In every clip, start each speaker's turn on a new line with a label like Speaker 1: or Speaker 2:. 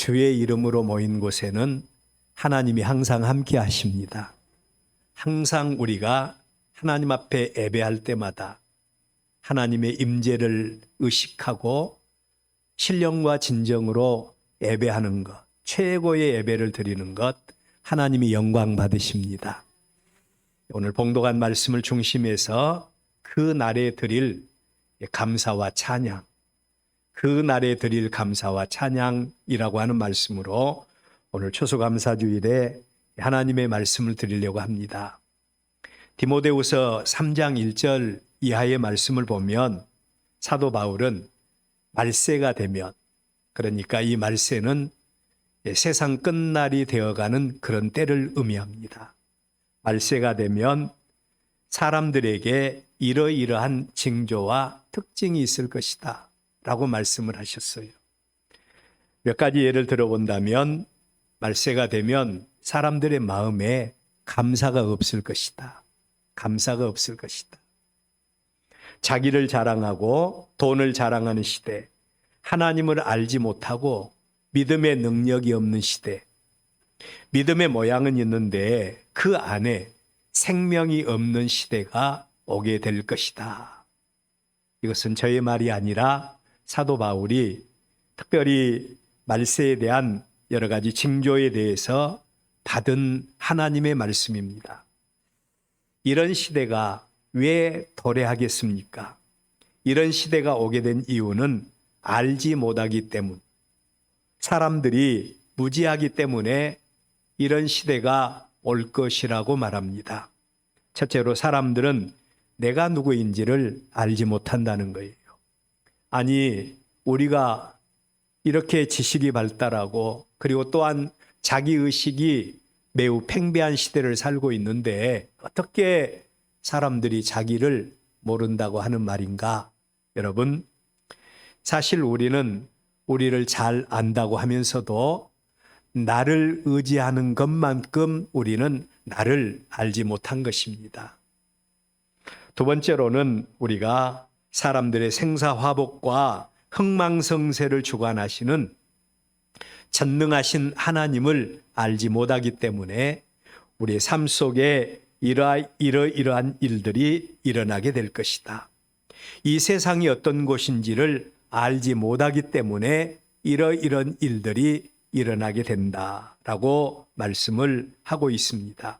Speaker 1: 주의 이름으로 모인 곳에는 하나님이 항상 함께 하십니다. 항상 우리가 하나님 앞에 예배할 때마다 하나님의 임재를 의식하고 신령과 진정으로 예배하는 것, 최고의 예배를 드리는 것, 하나님이 영광 받으십니다. 오늘 봉독한 말씀을 중심해서 그 날에 드릴 감사와 찬양, 그 날에 드릴 감사와 찬양이라고 하는 말씀으로 오늘 추수감사주일에 하나님의 말씀을 드리려고 합니다. 디모데후서 3장 1절 이하의 말씀을 보면 사도 바울은 말세가 되면, 그러니까 이 말세는 세상 끝날이 되어가는 그런 때를 의미합니다. 말세가 되면 사람들에게 이러이러한 징조와 특징이 있을 것이다 라고 말씀을 하셨어요. 몇 가지 예를 들어본다면 말세가 되면 사람들의 마음에 감사가 없을 것이다. 감사가 없을 것이다. 자기를 자랑하고 돈을 자랑하는 시대, 하나님을 알지 못하고 믿음의 능력이 없는 시대, 믿음의 모양은 있는데 그 안에 생명이 없는 시대가 오게 될 것이다. 이것은 저의 말이 아니라 사도 바울이 특별히 말세에 대한 여러 가지 징조에 대해서 받은 하나님의 말씀입니다. 이런 시대가 왜 도래하겠습니까? 이런 시대가 오게 된 이유는 알지 못하기 때문, 사람들이 무지하기 때문에 이런 시대가 올 것이라고 말합니다. 첫째로 사람들은 내가 누구인지를 알지 못한다는 거예요. 아니, 우리가 이렇게 지식이 발달하고 그리고 또한 자기의식이 매우 팽배한 시대를 살고 있는데 어떻게 사람들이 자기를 모른다고 하는 말인가? 여러분, 사실 우리는 우리를 잘 안다고 하면서도 나를 의지하는 것만큼 우리는 나를 알지 못한 것입니다. 두 번째로는 우리가 사람들의 생사화복과 흥망성쇠를 주관하시는 전능하신 하나님을 알지 못하기 때문에 우리의 삶 속에 이러이러한 일들이 일어나게 될 것이다. 이 세상이 어떤 곳인지를 알지 못하기 때문에 이러이러한 일들이 일어나게 된다라고 말씀을 하고 있습니다.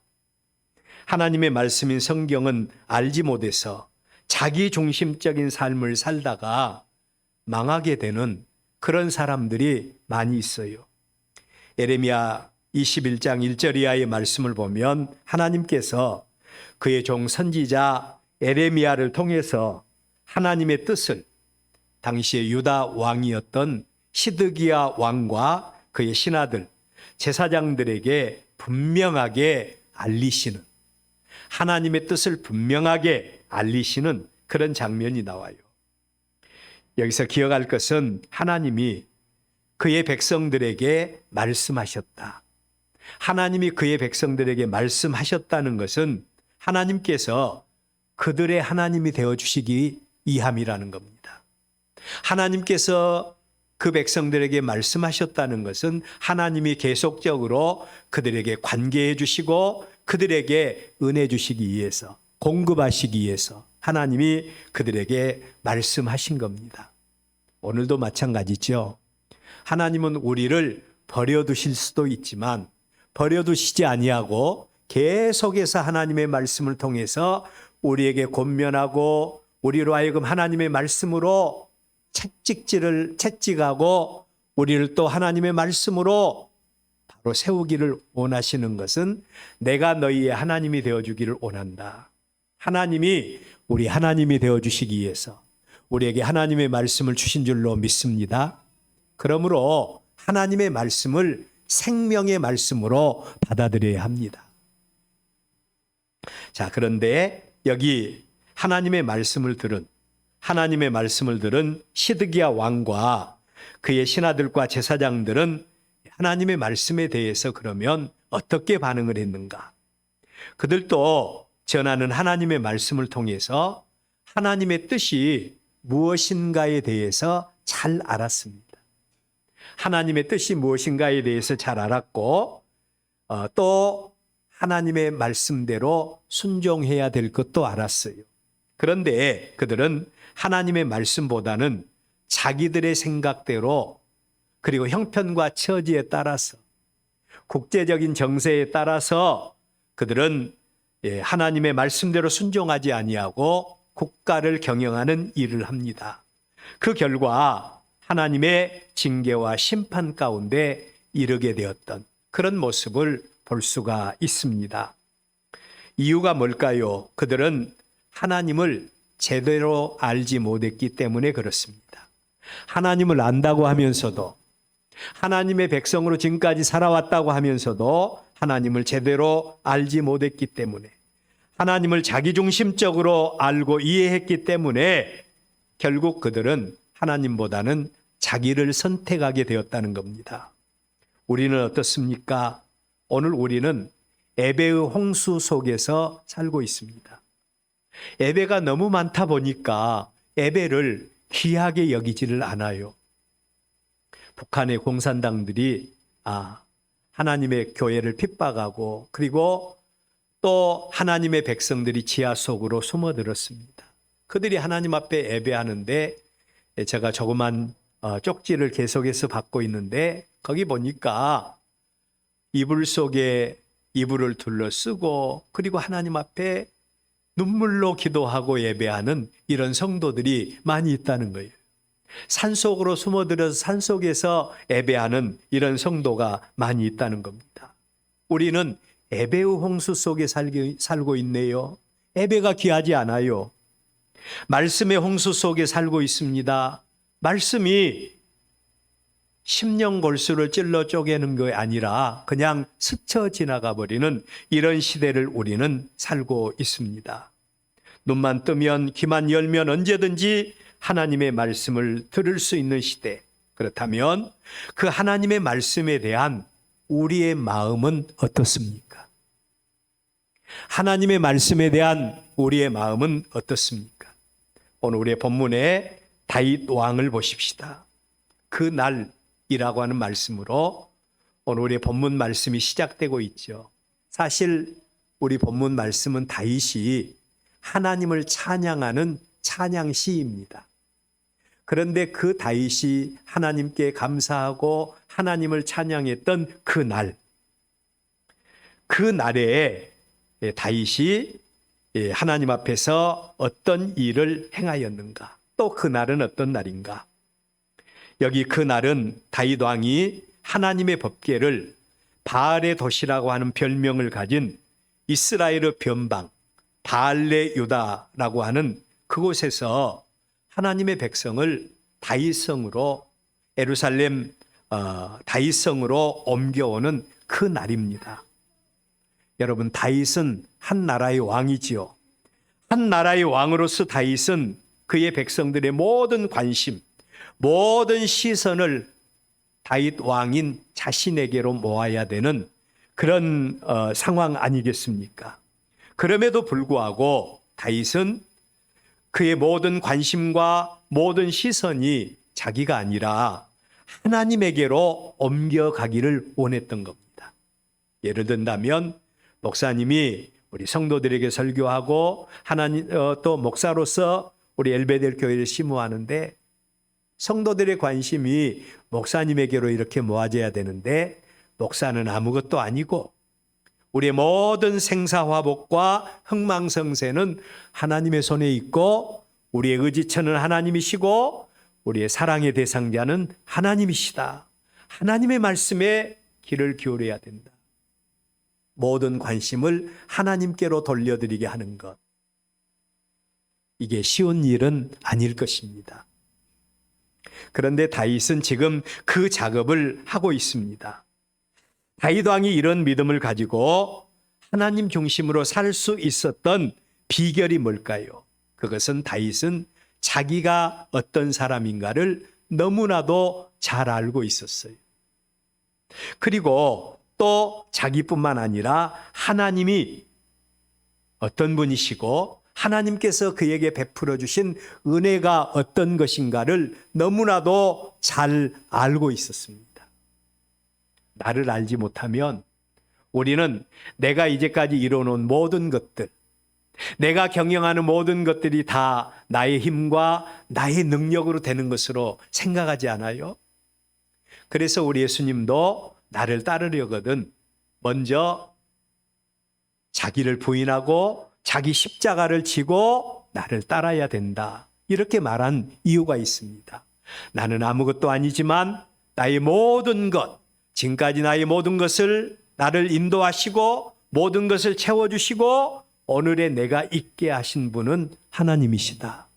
Speaker 1: 하나님의 말씀인 성경은 알지 못해서 자기 중심적인 삶을 살다가 망하게 되는 그런 사람들이 많이 있어요. 예레미야 21장 1절 이하의 말씀을 보면 하나님께서 그의 종 선지자 예레미야를 통해서 하나님의 뜻을 당시의 유다 왕이었던 시드기야 왕과 그의 신하들, 제사장들에게 분명하게 알리시는, 하나님의 뜻을 분명하게 알리시는 그런 장면이 나와요. 여기서 기억할 것은 하나님이 그의 백성들에게 말씀하셨다. 하나님이 그의 백성들에게 말씀하셨다는 것은 하나님께서 그들의 하나님이 되어주시기 위함이라는 겁니다. 하나님께서 그 백성들에게 말씀하셨다는 것은 하나님이 계속적으로 그들에게 관계해 주시고 그들에게 은혜 주시기 위해서, 공급하시기 위해서 하나님이 그들에게 말씀하신 겁니다. 오늘도 마찬가지죠. 하나님은 우리를 버려두실 수도 있지만 버려두시지 아니하고 계속해서 하나님의 말씀을 통해서 우리에게 권면하고 우리로 하여금 하나님의 말씀으로 채찍하고 우리를 또 하나님의 말씀으로 바로 세우기를 원하시는 것은 내가 너희의 하나님이 되어주기를 원한다. 하나님이 우리 하나님이 되어주시기 위해서 우리에게 하나님의 말씀을 주신 줄로 믿습니다. 그러므로 하나님의 말씀을 생명의 말씀으로 받아들여야 합니다. 자, 그런데 여기 하나님의 말씀을 들은 시드기야 왕과 그의 신하들과 제사장들은 하나님의 말씀에 대해서 그러면 어떻게 반응을 했는가? 그들도 전하는 하나님의 말씀을 통해서 하나님의 뜻이 무엇인가에 대해서 잘 알았습니다. 하나님의 뜻이 무엇인가에 대해서 잘 알았고 또 하나님의 말씀대로 순종해야 될 것도 알았어요. 그런데 그들은 하나님의 말씀보다는 자기들의 생각대로 그리고 형편과 처지에 따라서 국제적인 정세에 따라서 그들은 하나님의 말씀대로 순종하지 아니하고 국가를 경영하는 일을 합니다. 그 결과 하나님의 징계와 심판 가운데 이르게 되었던 그런 모습을 볼 수가 있습니다. 이유가 뭘까요? 그들은 하나님을 제대로 알지 못했기 때문에 그렇습니다. 하나님을 안다고 하면서도 하나님의 백성으로 지금까지 살아왔다고 하면서도 하나님을 제대로 알지 못했기 때문에 하나님을 자기중심적으로 알고 이해했기 때문에 결국 그들은 하나님보다는 자기를 선택하게 되었다는 겁니다. 우리는 어떻습니까? 오늘 우리는 에베의 홍수 속에서 살고 있습니다. 에베가 너무 많다 보니까 에베를 귀하게 여기지를 않아요. 북한의 공산당들이 하나님의 교회를 핍박하고 그리고 또 하나님의 백성들이 지하 속으로 숨어들었습니다. 그들이 하나님 앞에 예배하는데 제가 조그만 쪽지를 계속해서 받고 있는데 거기 보니까 이불 속에 이불을 둘러쓰고 그리고 하나님 앞에 눈물로 기도하고 예배하는 이런 성도들이 많이 있다는 거예요. 산속으로 숨어들어서 산속에서 예배하는 이런 성도가 많이 있다는 겁니다. 우리는 에베의 홍수 속에 살고 있네요. 에베가 귀하지 않아요. 말씀의 홍수 속에 살고 있습니다. 말씀이 십년골수를 찔러 쪼개는 게 아니라 그냥 스쳐 지나가 버리는 이런 시대를 우리는 살고 있습니다. 눈만 뜨면 귀만 열면 언제든지 하나님의 말씀을 들을 수 있는 시대. 그렇다면 그 하나님의 말씀에 대한 우리의 마음은 어떻습니까? 하나님의 말씀에 대한 우리의 마음은 어떻습니까? 오늘 우리의 본문에 다윗 왕을 보십시다. 그 날이라고 하는 말씀으로 오늘 우리의 본문 말씀이 시작되고 있죠. 사실 우리 본문 말씀은 다윗이 하나님을 찬양하는 찬양시입니다. 그런데 그 다윗이 하나님께 감사하고 하나님을 찬양했던 그 날에 다윗이 하나님 앞에서 어떤 일을 행하였는가? 또 그 날은 어떤 날인가? 여기 그 날은 다윗 왕이 하나님의 법궤를 바알의 도시라고 하는 별명을 가진 이스라엘의 변방 바알레 유다라고 하는 그곳에서 하나님의 백성을 다윗성으로 예루살렘 다윗성으로 옮겨오는 그 날입니다. 여러분, 다윗은 한 나라의 왕이지요. 한 나라의 왕으로서 다윗은 그의 백성들의 모든 관심, 모든 시선을 다윗 왕인 자신에게로 모아야 되는 그런 상황 아니겠습니까? 그럼에도 불구하고 다윗은 그의 모든 관심과 모든 시선이 자기가 아니라 하나님에게로 옮겨가기를 원했던 겁니다. 예를 든다면 목사님이 우리 성도들에게 설교하고 또 목사로서 우리 엘베델 교회를 심호하는데 성도들의 관심이 목사님에게로 이렇게 모아져야 되는데 목사는 아무것도 아니고 우리의 모든 생사화복과 흥망성쇠는 하나님의 손에 있고 우리의 의지처는 하나님이시고 우리의 사랑의 대상자는 하나님이시다. 하나님의 말씀에 귀를 기울여야 된다. 모든 관심을 하나님께로 돌려드리게 하는 것. 이게 쉬운 일은 아닐 것입니다. 그런데 다윗은 지금 그 작업을 하고 있습니다. 다윗 왕이 이런 믿음을 가지고 하나님 중심으로 살 수 있었던 비결이 뭘까요? 그것은 다윗은 자기가 어떤 사람인가를 너무나도 잘 알고 있었어요. 그리고 또 자기뿐만 아니라 하나님이 어떤 분이시고 하나님께서 그에게 베풀어 주신 은혜가 어떤 것인가를 너무나도 잘 알고 있었습니다. 나를 알지 못하면 우리는 내가 이제까지 이뤄놓은 모든 것들, 내가 경영하는 모든 것들이 다 나의 힘과 나의 능력으로 되는 것으로 생각하지 않아요? 그래서 우리 예수님도 나를 따르려거든 먼저 자기를 부인하고 자기 십자가를 지고 나를 따라야 된다. 이렇게 말한 이유가 있습니다. 나는 아무것도 아니지만 나의 모든 것, 지금까지 나의 모든 것을 나를 인도하시고 모든 것을 채워주시고 오늘의 내가 있게 하신 분은 하나님이시다.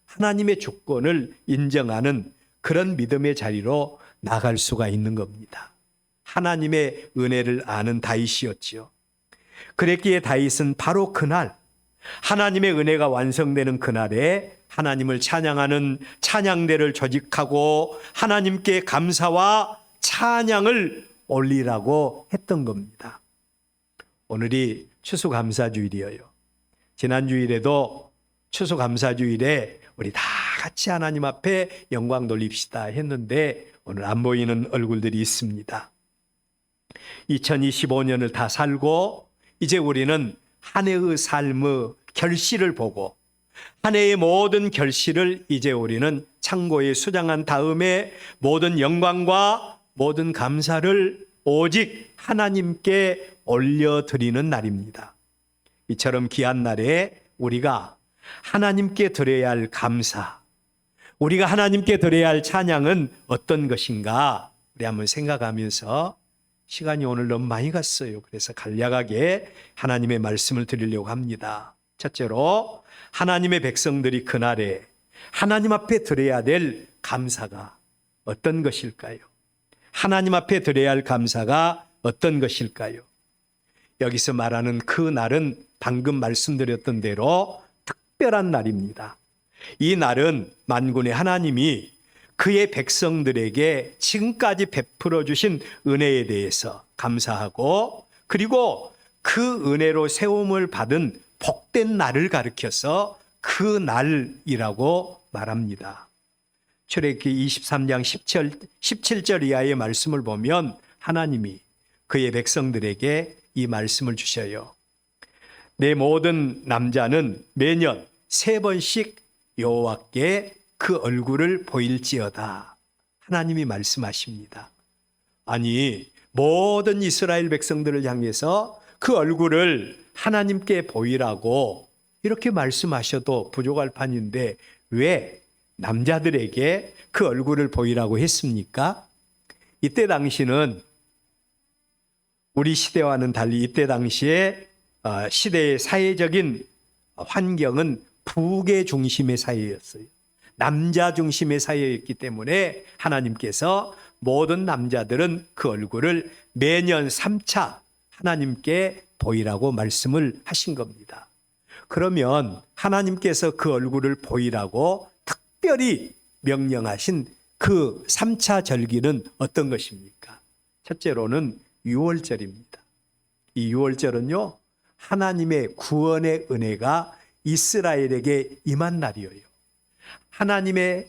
Speaker 1: 하나님의 주권을 인정하는 그런 믿음의 자리로 나갈 수가 있는 겁니다. 하나님의 은혜를 아는 다윗이었지요. 그랬기에 다윗은 바로 그날 하나님의 은혜가 완성되는 그날에 하나님을 찬양하는 찬양대를 조직하고 하나님께 감사와 찬양을 올리라고 했던 겁니다. 오늘이 추수감사주일이에요. 지난 주일에도 추수감사주일에 우리 다 같이 하나님 앞에 영광 돌립시다 했는데 오늘 안 보이는 얼굴들이 있습니다. 2025년을 다 살고 이제 우리는 한 해의 삶의 결실을 보고 한 해의 모든 결실을 이제 우리는 창고에 수장한 다음에 모든 영광과 모든 감사를 오직 하나님께 올려드리는 날입니다. 이처럼 귀한 날에 우리가 하나님께 드려야 할 감사, 우리가 하나님께 드려야 할 찬양은 어떤 것인가 우리 한번 생각하면서 시간이 오늘 너무 많이 갔어요. 그래서 간략하게 하나님의 말씀을 드리려고 합니다. 첫째로 하나님의 백성들이 그날에 하나님 앞에 드려야 될 감사가 어떤 것일까요? 하나님 앞에 드려야 할 감사가 어떤 것일까요? 여기서 말하는 그 날은 방금 말씀드렸던 대로 특별한 날입니다. 이 날은 만군의 하나님이 그의 백성들에게 지금까지 베풀어 주신 은혜에 대해서 감사하고 그리고 그 은혜로 세움을 받은 복된 날을 가리켜서 그 날이라고 말합니다. 출애굽기 23장 17절 이하의 말씀을 보면 하나님이 그의 백성들에게 이 말씀을 주셔요. 내 모든 남자는 매년 3번씩 여호와께 그 얼굴을 보일지어다. 하나님이 말씀하십니다. 아니 모든 이스라엘 백성들을 향해서 그 얼굴을 하나님께 보이라고 이렇게 말씀하셔도 부족할 판인데 왜 남자들에게 그 얼굴을 보이라고 했습니까? 이때 당시는 우리 시대와는 달리 이때 당시에 시대의 사회적인 환경은 부계 중심의 사회였어요. 남자 중심의 사회였기 때문에 하나님께서 모든 남자들은 그 얼굴을 매년 3차 하나님께 보이라고 말씀을 하신 겁니다. 그러면 하나님께서 그 얼굴을 보이라고 특별히 명령하신 그 3차 절기는 어떤 것입니까? 첫째로는 유월절입니다. 이 유월절은요, 하나님의 구원의 은혜가 이스라엘에게 임한 날이에요. 하나님의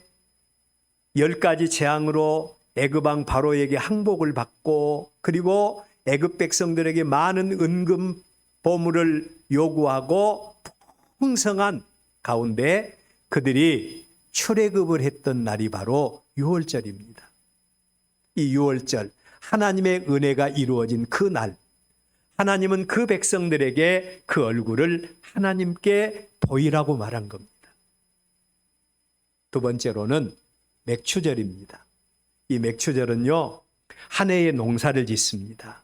Speaker 1: 10가지 재앙으로 애굽 왕 바로에게 항복을 받고 그리고 애굽 백성들에게 많은 은금 보물을 요구하고 풍성한 가운데 그들이 출애굽을 했던 날이 바로 유월절입니다. 이 유월절 하나님의 은혜가 이루어진 그 날 하나님은 그 백성들에게 그 얼굴을 하나님께 보이라고 말한 겁니다. 두 번째로는 맥추절입니다. 이 맥추절은요, 한 해의 농사를 짓습니다.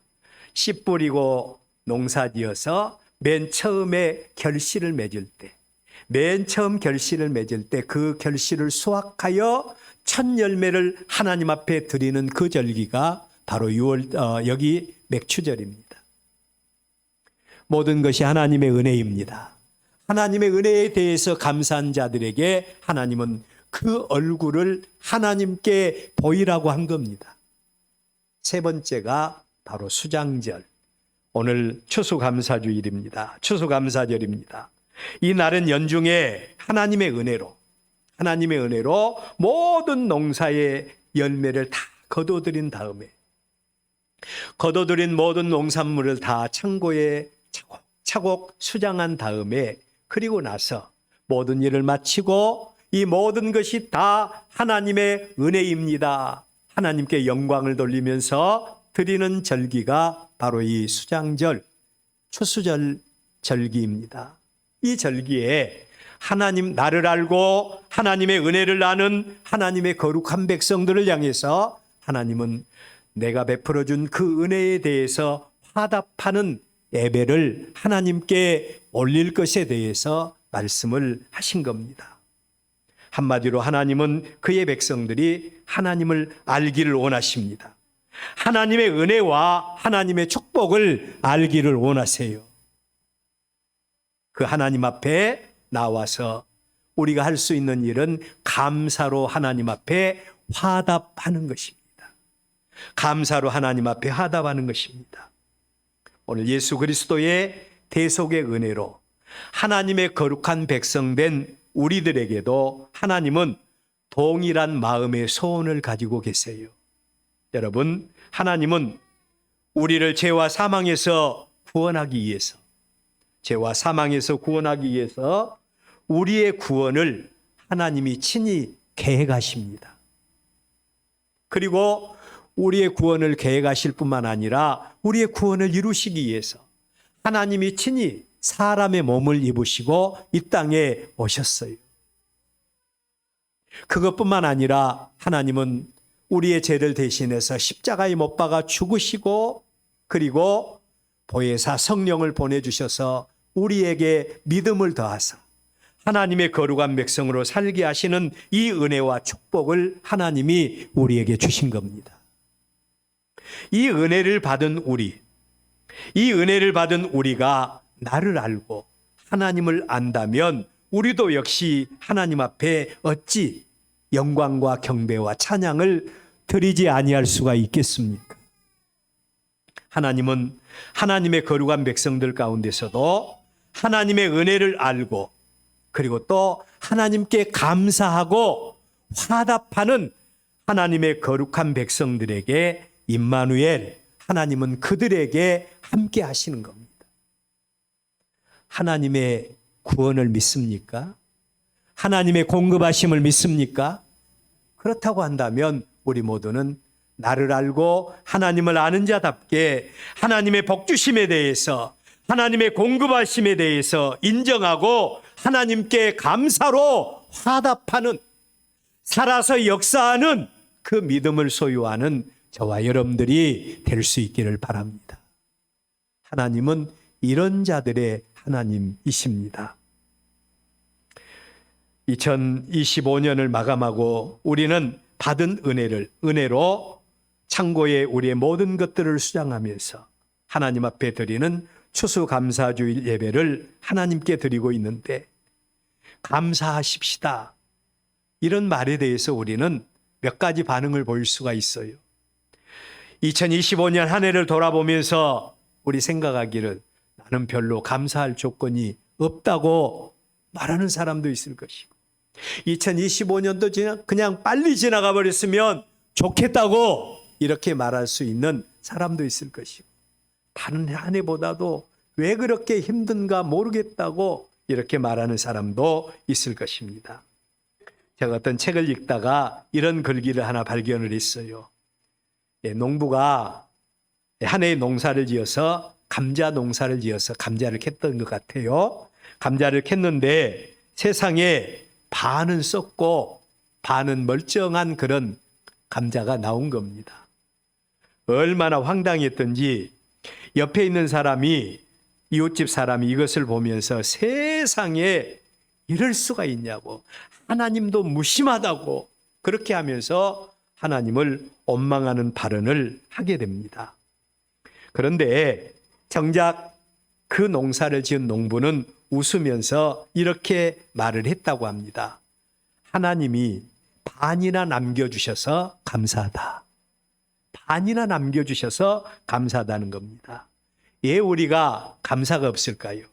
Speaker 1: 씨 뿌리고 농사지어서 맨 처음에 결실을 맺을 때, 맨 처음 결실을 맺을 때 그 결실을 수확하여 첫 열매를 하나님 앞에 드리는 그 절기가 바로 여기 맥추절입니다. 모든 것이 하나님의 은혜입니다. 하나님의 은혜에 대해서 감사한 자들에게 하나님은 그 얼굴을 하나님께 보이라고 한 겁니다. 세 번째가 바로 수장절. 오늘 추수감사주일입니다. 추수감사절입니다. 이 날은 연중에 하나님의 은혜로 모든 농사의 열매를 다 거둬들인 다음에 거둬들인 모든 농산물을 다 창고에 차곡차곡 수장한 다음에 그리고 나서 모든 일을 마치고 이 모든 것이 다 하나님의 은혜입니다. 하나님께 영광을 돌리면서 드리는 절기가 바로 이 수장절, 추수절 절기입니다. 이 절기에 하나님 나를 알고 하나님의 은혜를 아는 하나님의 거룩한 백성들을 향해서 하나님은 내가 베풀어준 그 은혜에 대해서 화답하는 예배를 하나님께 올릴 것에 대해서 말씀을 하신 겁니다. 한마디로 하나님은 그의 백성들이 하나님을 알기를 원하십니다. 하나님의 은혜와 하나님의 축복을 알기를 원하세요. 그 하나님 앞에 나와서 우리가 할 수 있는 일은 감사로 하나님 앞에 화답하는 것입니다. 감사로 하나님 앞에 화답하는 것입니다. 오늘 예수 그리스도의 대속의 은혜로 하나님의 거룩한 백성된 우리들에게도 하나님은 동일한 마음의 소원을 가지고 계세요. 여러분, 하나님은 우리를 죄와 사망에서 구원하기 위해서 우리의 구원을 하나님이 친히 계획하십니다. 그리고 우리의 구원을 계획하실 뿐만 아니라 우리의 구원을 이루시기 위해서 하나님이 친히 사람의 몸을 입으시고 이 땅에 오셨어요. 그것뿐만 아니라 하나님은 우리의 죄를 대신해서 십자가에 못 박아 죽으시고 그리고 보혜사 성령을 보내주셔서 우리에게 믿음을 더하사 하나님의 거룩한 백성으로 살게 하시는 이 은혜와 축복을 하나님이 우리에게 주신 겁니다. 이 은혜를 받은 우리가 나를 알고 하나님을 안다면 우리도 역시 하나님 앞에 어찌 영광과 경배와 찬양을 드리지 아니할 수가 있겠습니까? 하나님은 하나님의 거룩한 백성들 가운데서도 하나님의 은혜를 알고 그리고 또 하나님께 감사하고 화답하는 하나님의 거룩한 백성들에게 임마누엘, 하나님은 그들에게 함께 하시는 겁니다. 하나님의 구원을 믿습니까? 하나님의 공급하심을 믿습니까? 그렇다고 한다면 우리 모두는 나를 알고 하나님을 아는 자답게 하나님의 복주심에 대해서 하나님의 공급하심에 대해서 인정하고 하나님께 감사로 화답하는, 살아서 역사하는 그 믿음을 소유하는 저와 여러분들이 될 수 있기를 바랍니다. 하나님은 이런 자들의 하나님이십니다. 2025년을 마감하고 우리는 받은 은혜로 창고에 우리의 모든 것들을 수장하면서 하나님 앞에 드리는 추수감사주일 예배를 하나님께 드리고 있는데 감사하십시다. 이런 말에 대해서 우리는 몇 가지 반응을 보일 수가 있어요. 2025년 한 해를 돌아보면서 우리 생각하기를 나는 별로 감사할 조건이 없다고 말하는 사람도 있을 것이고 2025년도 그냥 빨리 지나가 버렸으면 좋겠다고 이렇게 말할 수 있는 사람도 있을 것이고 다른 한 해보다도 왜 그렇게 힘든가 모르겠다고 이렇게 말하는 사람도 있을 것입니다. 제가 어떤 책을 읽다가 이런 글귀를 하나 발견을 했어요. 농부가 한 해의 농사를 지어서 감자 농사를 지어서 감자를 캤던 것 같아요. 감자를 캤는데 세상에 반은 썩고 반은 멀쩡한 그런 감자가 나온 겁니다. 얼마나 황당했던지 옆에 있는 사람이, 이웃집 사람이 이것을 보면서 세상에 이럴 수가 있냐고, 하나님도 무심하다고 그렇게 하면서 하나님을 원망하는 발언을 하게 됩니다. 그런데 정작 그 농사를 지은 농부는 웃으면서 이렇게 말을 했다고 합니다. 하나님이 반이나 남겨주셔서 감사하다. 반이나 남겨주셔서 감사하다는 겁니다. 왜 우리가 감사가 없을까요?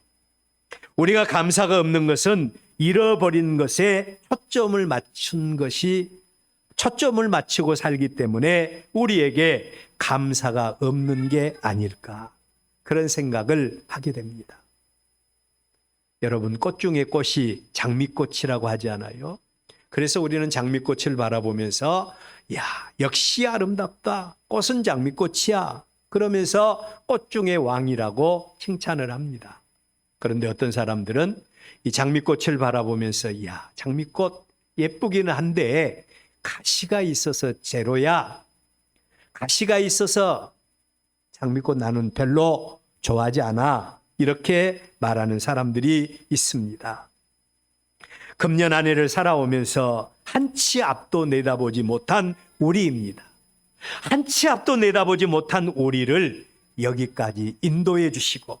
Speaker 1: 우리가 감사가 없는 것은 잃어버린 것에 초점을 맞추고 살기 때문에 우리에게 감사가 없는 게 아닐까, 그런 생각을 하게 됩니다. 여러분, 꽃 중에 꽃이 장미꽃이라고 하지 않아요? 그래서 우리는 장미꽃을 바라보면서 야, 역시 아름답다. 꽃은 장미꽃이야. 그러면서 꽃 중의 왕이라고 칭찬을 합니다. 그런데 어떤 사람들은 이 장미꽃을 바라보면서 야, 장미꽃 예쁘기는 한데 가시가 있어서 제로야. 가시가 있어서 장미꽃 나는 별로 좋아하지 않아. 이렇게 말하는 사람들이 있습니다. 금년 한 해를 살아오면서 한치 앞도 내다보지 못한 우리입니다. 한치 앞도 내다보지 못한 우리를 여기까지 인도해 주시고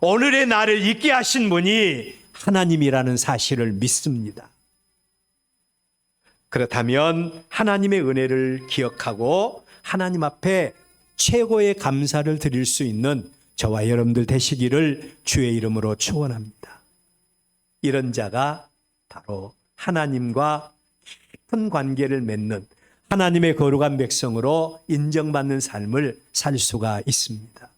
Speaker 1: 오늘의 나를 있게 하신 분이 하나님이라는 사실을 믿습니다. 그렇다면 하나님의 은혜를 기억하고 하나님 앞에 최고의 감사를 드릴 수 있는 저와 여러분들 되시기를 주의 이름으로 축원합니다. 이런 자가 바로 하나님과 깊은 관계를 맺는 하나님의 거룩한 백성으로 인정받는 삶을 살 수가 있습니다.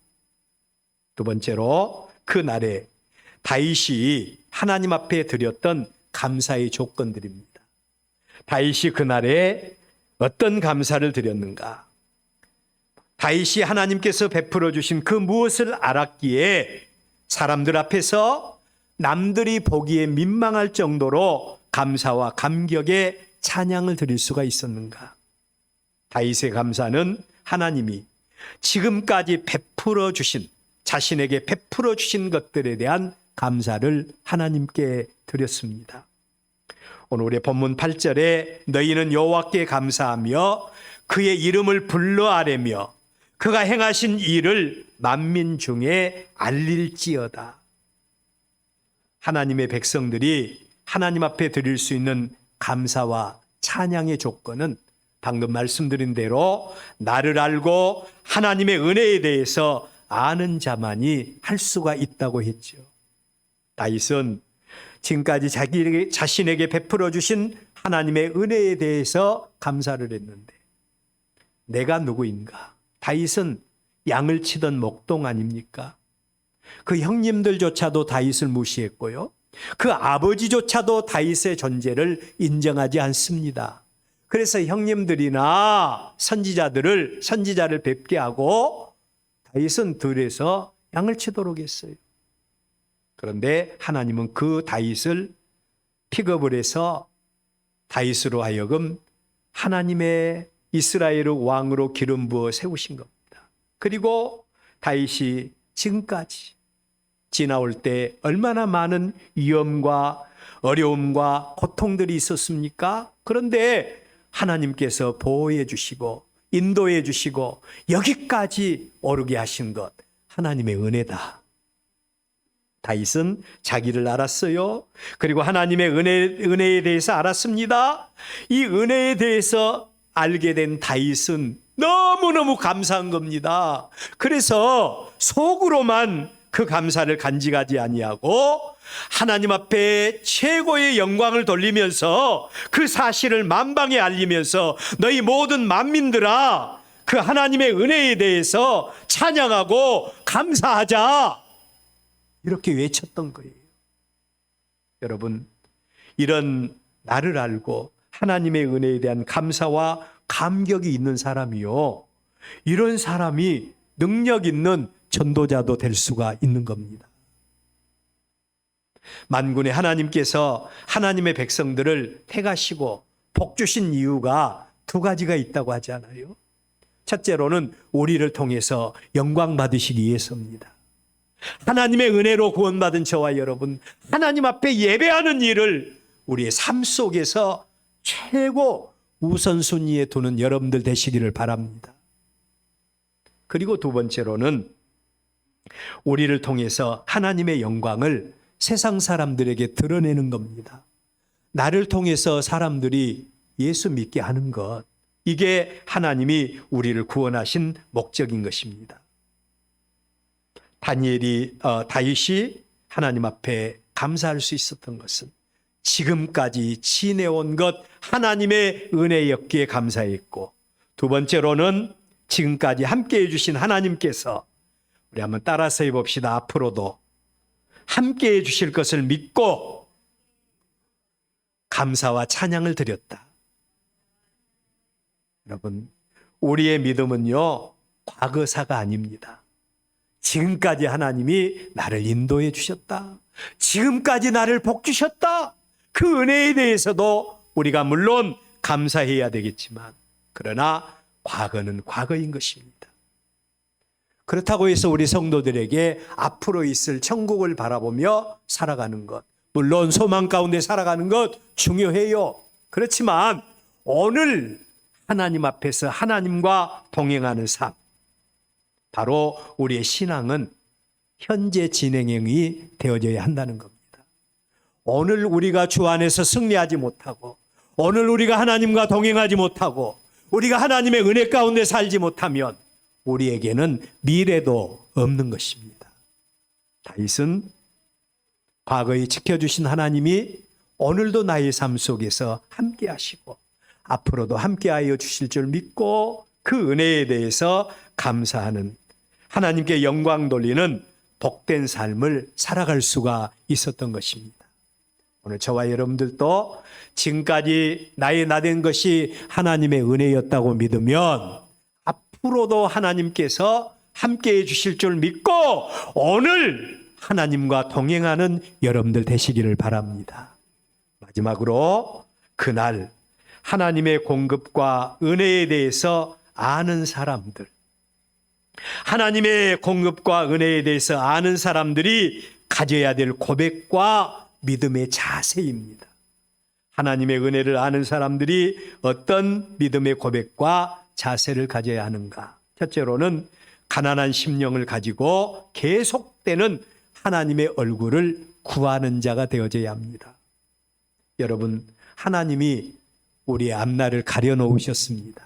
Speaker 1: 두 번째로 그 날에 다윗이 하나님 앞에 드렸던 감사의 조건들입니다. 다윗이 그날에 어떤 감사를 드렸는가? 다윗이 하나님께서 베풀어 주신 그 무엇을 알았기에 사람들 앞에서 남들이 보기에 민망할 정도로 감사와 감격의 찬양을 드릴 수가 있었는가? 다윗의 감사는 하나님이 지금까지 베풀어 주신, 자신에게 베풀어 주신 것들에 대한 감사를 하나님께 드렸습니다. 오늘 우리 본문 8절에 너희는 여호와께 감사하며 그의 이름을 불러 아뢰며 그가 행하신 일을 만민 중에 알릴지어다. 하나님의 백성들이 하나님 앞에 드릴 수 있는 감사와 찬양의 조건은 방금 말씀드린 대로 나를 알고 하나님의 은혜에 대해서 아는 자만이 할 수가 있다고 했죠. 다윗은 지금까지 자신에게 베풀어 주신 하나님의 은혜에 대해서 감사를 했는데 내가 누구인가? 다윗은 양을 치던 목동 아닙니까? 그 형님들조차도 다윗을 무시했고요. 그 아버지조차도 다윗의 존재를 인정하지 않습니다. 그래서 형님들이나 선지자를 뵙게 하고 다윗은 들에서 양을 치도록 했어요. 그런데 하나님은 그 다윗을 픽업을 해서 다윗으로 하여금 하나님의 이스라엘의 왕으로 기름 부어 세우신 겁니다. 그리고 다윗이 지금까지 지나올 때 얼마나 많은 위험과 어려움과 고통들이 있었습니까? 그런데 하나님께서 보호해 주시고 인도해 주시고 여기까지 오르게 하신 것, 하나님의 은혜다. 다윗은 자기를 알았어요. 그리고 하나님의 은혜에 대해서 알았습니다. 이 은혜에 대해서 알게 된 다윗은 너무너무 감사한 겁니다. 그래서 속으로만 그 감사를 간직하지 아니하고 하나님 앞에 최고의 영광을 돌리면서 그 사실을 만방에 알리면서 너희 모든 만민들아 그 하나님의 은혜에 대해서 찬양하고 감사하자, 이렇게 외쳤던 거예요. 여러분, 이런 나를 알고 하나님의 은혜에 대한 감사와 감격이 있는 사람이요, 이런 사람이 능력 있는 전도자도 될 수가 있는 겁니다. 만군의 하나님께서 하나님의 백성들을 택하시고 복 주신 이유가 두 가지가 있다고 하잖아요. 첫째로는 우리를 통해서 영광 받으시기 위해서입니다. 하나님의 은혜로 구원받은 저와 여러분, 하나님 앞에 예배하는 일을 우리의 삶 속에서 최고 우선순위에 두는 여러분들 되시기를 바랍니다. 그리고 두 번째로는 우리를 통해서 하나님의 영광을 세상 사람들에게 드러내는 겁니다. 나를 통해서 사람들이 예수 믿게 하는 것, 이게 하나님이 우리를 구원하신 목적인 것입니다. 다윗이 하나님 앞에 감사할 수 있었던 것은 지금까지 지내온 것 하나님의 은혜였기에 감사했고, 두 번째로는 지금까지 함께해 주신 하나님께서, 우리 한번 따라서 해봅시다. 앞으로도 함께해 주실 것을 믿고 감사와 찬양을 드렸다. 여러분, 우리의 믿음은요, 과거사가 아닙니다. 지금까지 하나님이 나를 인도해 주셨다. 지금까지 나를 복 주셨다. 그 은혜에 대해서도 우리가 물론 감사해야 되겠지만, 그러나 과거는 과거인 것입니다. 그렇다고 해서 우리 성도들에게 앞으로 있을 천국을 바라보며 살아가는 것, 물론 소망 가운데 살아가는 것 중요해요. 그렇지만 오늘 하나님 앞에서 하나님과 동행하는 삶, 바로 우리의 신앙은 현재 진행형이 되어져야 한다는 겁니다. 오늘 우리가 주 안에서 승리하지 못하고, 오늘 우리가 하나님과 동행하지 못하고, 우리가 하나님의 은혜 가운데 살지 못하면 우리에게는 미래도 없는 것입니다. 다윗은 과거에 지켜주신 하나님이 오늘도 나의 삶 속에서 함께 하시고 앞으로도 함께하여 주실 줄 믿고 그 은혜에 대해서 감사하는, 하나님께 영광 돌리는 복된 삶을 살아갈 수가 있었던 것입니다. 오늘 저와 여러분들도 지금까지 나의 나된 것이 하나님의 은혜였다고 믿으면 앞으로도 하나님께서 함께해 주실 줄 믿고 오늘 하나님과 동행하는 여러분들 되시기를 바랍니다. 마지막으로 그날 하나님의 공급과 은혜에 대해서 아는 사람들, 하나님의 공급과 은혜에 대해서 아는 사람들이 가져야 될 고백과 믿음의 자세입니다. 하나님의 은혜를 아는 사람들이 어떤 믿음의 고백과 자세를 가져야 하는가? 첫째로는 가난한 심령을 가지고 계속되는 하나님의 얼굴을 구하는 자가 되어져야 합니다. 여러분, 하나님이 우리의 앞날을 가려놓으셨습니다.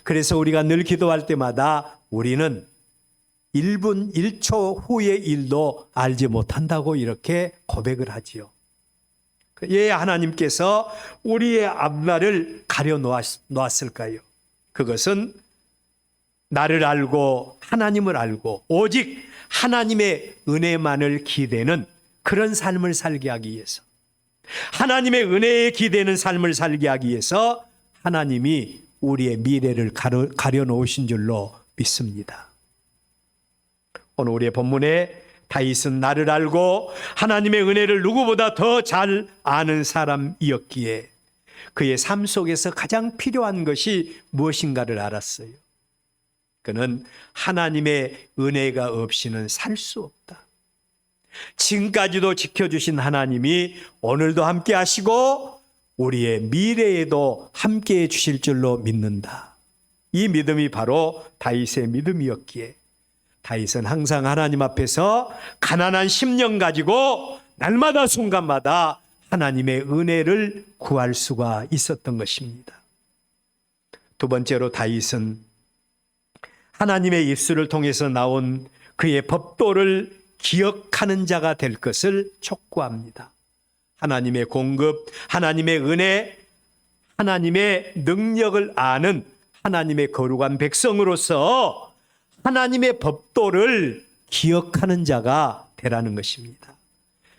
Speaker 1: 그래서 우리가 늘 기도할 때마다 우리는 1분 1초 후의 일도 알지 못한다고 이렇게 고백을 하지요. 예, 하나님께서 우리의 앞날을 가려놓았을까요? 그것은 나를 알고 하나님을 알고 오직 하나님의 은혜만을 기대는 그런 삶을 살게 하기 위해서, 하나님의 은혜에 기대는 삶을 살게 하기 위해서 하나님이 우리의 미래를 가려놓으신 줄로 믿습니다. 오늘 우리의 본문에 다윗은 나를 알고 하나님의 은혜를 누구보다 더 잘 아는 사람이었기에 그의 삶 속에서 가장 필요한 것이 무엇인가를 알았어요. 그는 하나님의 은혜가 없이는 살 수 없다. 지금까지도 지켜주신 하나님이 오늘도 함께 하시고 우리의 미래에도 함께 해 주실 줄로 믿는다. 이 믿음이 바로 다윗의 믿음이었기에 다윗은 항상 하나님 앞에서 가난한 심령 가지고 날마다 순간마다 하나님의 은혜를 구할 수가 있었던 것입니다. 두 번째로 다윗은 하나님의 입술을 통해서 나온 그의 법도를 기억하는 자가 될 것을 촉구합니다. 하나님의 공급, 하나님의 은혜, 하나님의 능력을 아는 하나님의 거룩한 백성으로서 하나님의 법도를 기억하는 자가 되라는 것입니다.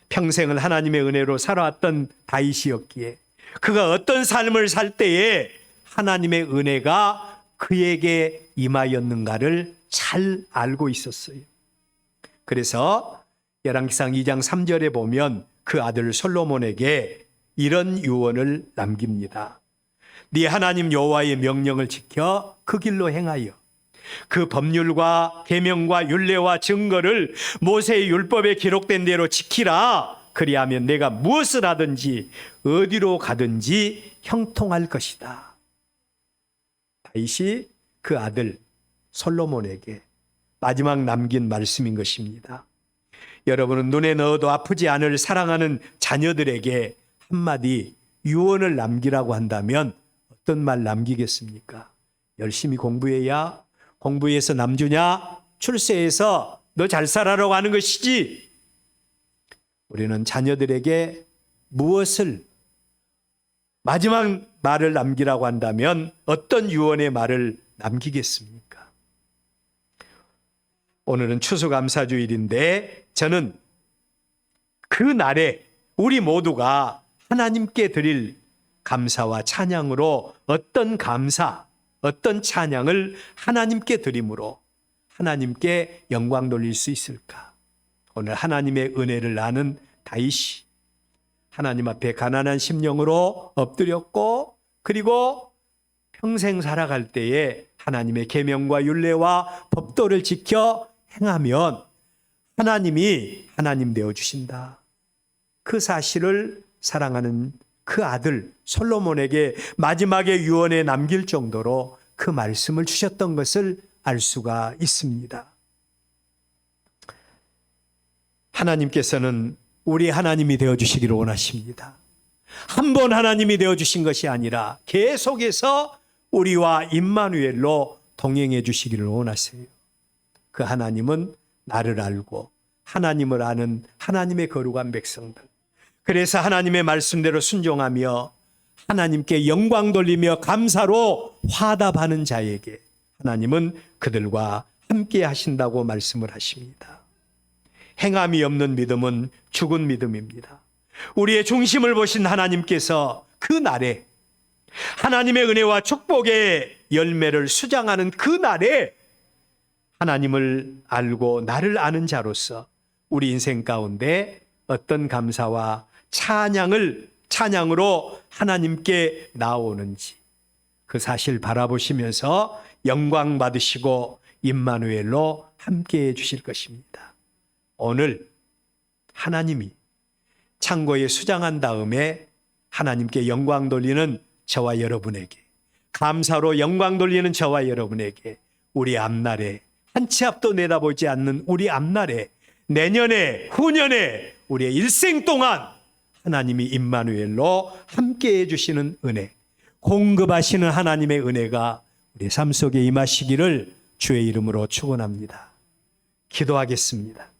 Speaker 1: 평생을 하나님의 은혜로 살아왔던 다윗이었기에 그가 어떤 삶을 살 때에 하나님의 은혜가 그에게 임하였는가를 잘 알고 있었어요. 그래서 열왕기상 2장 3절에 보면 그 아들 솔로몬에게 이런 유언을 남깁니다. 네 하나님 여호와의 명령을 지켜 그 길로 행하여 그 법률과 계명과 율례와 증거를 모세의 율법에 기록된 대로 지키라. 그리하면 내가 무엇을 하든지 어디로 가든지 형통할 것이다. 다윗이 그 아들 솔로몬에게 마지막 남긴 말씀인 것입니다. 여러분은 눈에 넣어도 아프지 않을 사랑하는 자녀들에게 한마디 유언을 남기라고 한다면 어떤 말 남기겠습니까? 열심히 공부해야, 공부해서 남주냐? 출세해서 너 잘 살아라고 하는 것이지. 우리는 자녀들에게 무엇을 마지막 말을 남기라고 한다면 어떤 유언의 말을 남기겠습니까? 오늘은 추수감사주일인데 저는 그 날에 우리 모두가 하나님께 드릴 감사와 찬양으로 어떤 감사, 어떤 찬양을 하나님께 드림으로 하나님께 영광 돌릴 수 있을까? 오늘 하나님의 은혜를 아는 다윗이 하나님 앞에 가난한 심령으로 엎드렸고 그리고 평생 살아갈 때에 하나님의 계명과 율례와 법도를 지켜 행하면 하나님이 하나님 되어 주신다. 그 사실을 사랑하는 그 아들 솔로몬에게 마지막에 유언에 남길 정도로 그 말씀을 주셨던 것을 알 수가 있습니다. 하나님께서는 우리 하나님이 되어주시기를 원하십니다. 한 번 하나님이 되어주신 것이 아니라 계속해서 우리와 임마누엘로 동행해 주시기를 원하세요. 그 하나님은 나를 알고 하나님을 아는 하나님의 거룩한 백성들. 그래서 하나님의 말씀대로 순종하며 하나님께 영광 돌리며 감사로 화답하는 자에게 하나님은 그들과 함께 하신다고 말씀을 하십니다. 행함이 없는 믿음은 죽은 믿음입니다. 우리의 중심을 보신 하나님께서 그 날에 하나님의 은혜와 축복의 열매를 수장하는 그 날에 하나님을 알고 나를 아는 자로서 우리 인생 가운데 어떤 감사와 찬양으로 하나님께 나오는지 그 사실 바라보시면서 영광 받으시고 임마누엘로 함께해 주실 것입니다. 오늘 하나님이 창고에 수장한 다음에 하나님께 영광 돌리는 저와 여러분에게, 감사로 영광 돌리는 저와 여러분에게 우리 앞날에, 한 치 앞도 내다보지 않는 우리 앞날에, 내년에, 후년에, 우리의 일생 동안 하나님이 임마누엘로 함께해 주시는 은혜, 공급하시는 하나님의 은혜가 우리 삶 속에 임하시기를 주의 이름으로 축원합니다. 기도하겠습니다.